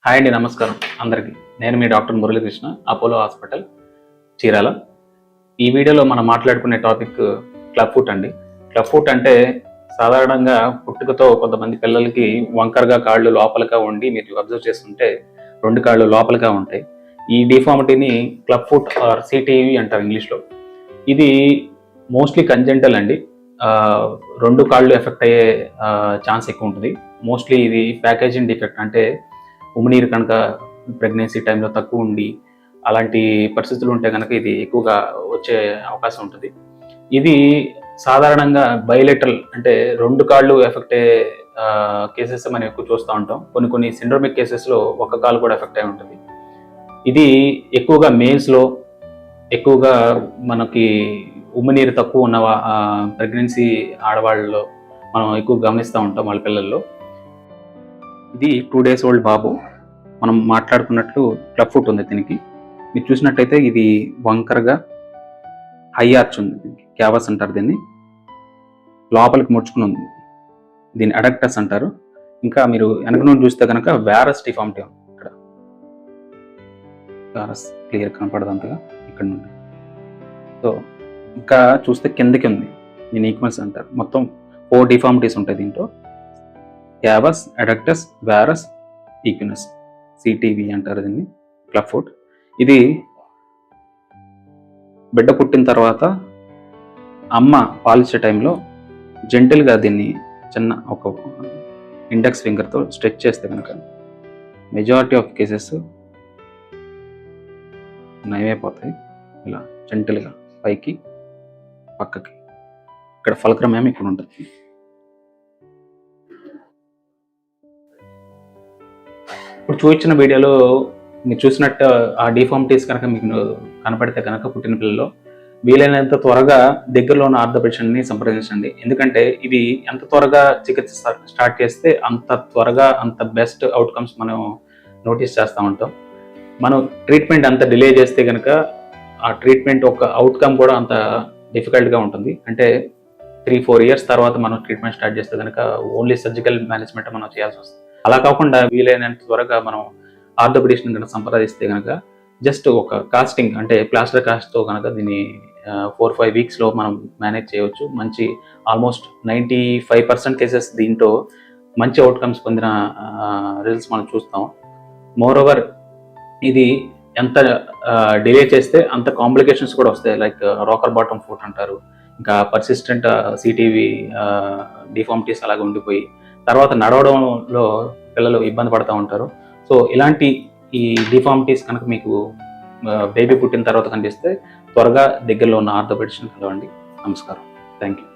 Hi అండి, నమస్కారం అందరికీ. నేను మీ doctor Muralikrishna, Apollo hospital, Chirala. ఈ వీడియోలో మనం మాట్లాడుకునే టాపిక్ క్లబ్ ఫుట్ అండి. క్లబ్ ఫుట్ అంటే సాధారణంగా పుట్టుకతో కొంతమంది పిల్లలకి వంకరగా కాళ్ళు లోపలగా ఉండి, మీరు అబ్జర్వ్ చేస్తుంటే 2 కాళ్ళు లోపలగా ఉంటాయి. ఈ డిఫార్మిటీని క్లబ్ ఫుట్ ఆర్ సిటీవి అంటారు ఇంగ్లీష్లో. ఇది మోస్ట్లీ కంజెంటల్ అండి. 2 కాళ్ళు ఎఫెక్ట్ అయ్యే ఛాన్స్ ఎక్కువ ఉంటుంది. మోస్ట్లీ ఇది ప్యాకేజింగ్ డిఫెక్ట్, అంటే ఉమినీరు కనుక ప్రెగ్నెన్సీ టైంలో తక్కువ ఉండి అలాంటి పరిస్థితులు ఉంటే కనుక ఇది ఎక్కువగా వచ్చే అవకాశం ఉంటుంది. ఇది సాధారణంగా బయోలేటరల్, అంటే 2 కాళ్ళు ఎఫెక్ట్ అయ్యే కేసెస్ మనం ఎక్కువ చూస్తూ ఉంటాం. కొన్ని సిండ్రోమిక్ కేసెస్లో 1 కాలు కూడా ఎఫెక్ట్ అయి ఉంటుంది. ఇది ఎక్కువగా మేల్స్లో, ఎక్కువగా మనకి ఉమినీరు తక్కువ ఉన్న ప్రెగ్నెన్సీ ఆడవాళ్ళలో మనం ఎక్కువ గమనిస్తూ ఉంటాం వాళ్ళ పిల్లల్లో. ఇది 2 days ఓల్డ్ బాబు. మనం మాట్లాడుకున్నట్లు క్లబ్ ఫుట్ ఉంది దీనికి. మీరు చూసినట్టయితే ఇది వంకరగా హై ఆర్చ్ ఉంది, దీనికి క్యావస్ అంటారు దీన్ని, లోపలికి ముడుచుకుని ఉంది. దీన్ని అడక్టస్ అంటారు. ఇంకా మీరు వెనక నుండి చూస్తే కనుక వ్యారస్ డిఫార్మిటీ ఉంది. ఇక్కడ వ్యారస్ క్లియర్ కనపడదు అంతగా ఇక్కడ నుండి. సో ఇంకా చూస్తే కిందకి ఉంది, దీన్ని ఈక్వెన్స్ అంటారు. మొత్తం 4 డిఫార్మిటీస్ ఉంటాయి దీంట్లో: క్యావస్, అడక్టస్, వ్యారస్, ఈక్వినస్, సిటీవి అంటారు దీన్ని క్లబ్ ఫుట్. ఇది బిడ్డ పుట్టిన తర్వాత అమ్మ పాలిచ్చే టైంలో జెంటిల్గా దీన్ని చిన్న ఒక ఇండెక్స్ ఫింగర్తో స్ట్రెచ్ చేస్తే కనుక మెజారిటీ ఆఫ్ కేసెస్ నయమైపోతాయి. ఇలా జెంటిల్గా పైకి పక్కకి, ఇక్కడ ఫలక్రమ్ ఏమో ఇక్కడ ఉంటుంది. ఇప్పుడు చూపించిన వీడియోలో మీరు చూసినట్టు ఆ డిఫార్మిటీస్ కనుక మీకు కనపడితే కనుక పుట్టిన పిల్లల్లో వీలైనంత త్వరగా దగ్గరలో ఉన్న ఆర్థోపెడిషియన్ని సంప్రదించండి. ఎందుకంటే ఇది ఎంత త్వరగా చికిత్స స్టార్ట్ చేస్తే అంత త్వరగా అంత బెస్ట్ అవుట్కమ్స్ మనం నోటీస్ చేస్తూ ఉంటాం. మనం ట్రీట్మెంట్ అంత డిలే చేస్తే కనుక ఆ ట్రీట్మెంట్ ఒక అవుట్కమ్ కూడా అంత డిఫికల్ట్గా ఉంటుంది. అంటే 3-4 years తర్వాత మనం ట్రీట్మెంట్ స్టార్ట్ చేస్తే కనుక ఓన్లీ సర్జికల్ మేనేజ్మెంట్ మనం చేయాల్సి వస్తుంది. అలా కాకుండా వీలైనంత త్వరగా మనం ఆర్థోపెడిషియన్ కనుక సంప్రదిస్తే కనుక జస్ట్ ఒక కాస్టింగ్, అంటే ప్లాస్టర్ కాస్ట్తో కనుక దీన్ని 4-5 weeksలో మనం మేనేజ్ చేయవచ్చు. మంచి ఆల్మోస్ట్ 95% కేసెస్ దీంట్లో మంచి అవుట్కమ్స్ పొందిన రిజల్ట్స్ మనం చూస్తాం. మోరోవర్ ఇది ఎంత డిలే చేస్తే అంత కాంప్లికేషన్స్ కూడా వస్తాయి. లైక్ రాకర్ బాటమ్ ఫుట్ అంటారు, ఇంకా పర్సిస్టెంట్ సిటీవి డిఫార్మిటీస్ అలాగే ఉండిపోయి తర్వాత నడవడంలో పిల్లలు ఇబ్బంది పడుతూ ఉంటారు. సో ఇలాంటి ఈ డిఫార్మిటీస్ కనుక మీకు బేబీ పుట్టిన తర్వాత కనిపిస్తే త్వరగా దగ్గరలో ఉన్న ఆర్థోపెడిషియన్ కలవండి. నమస్కారం. Thank you.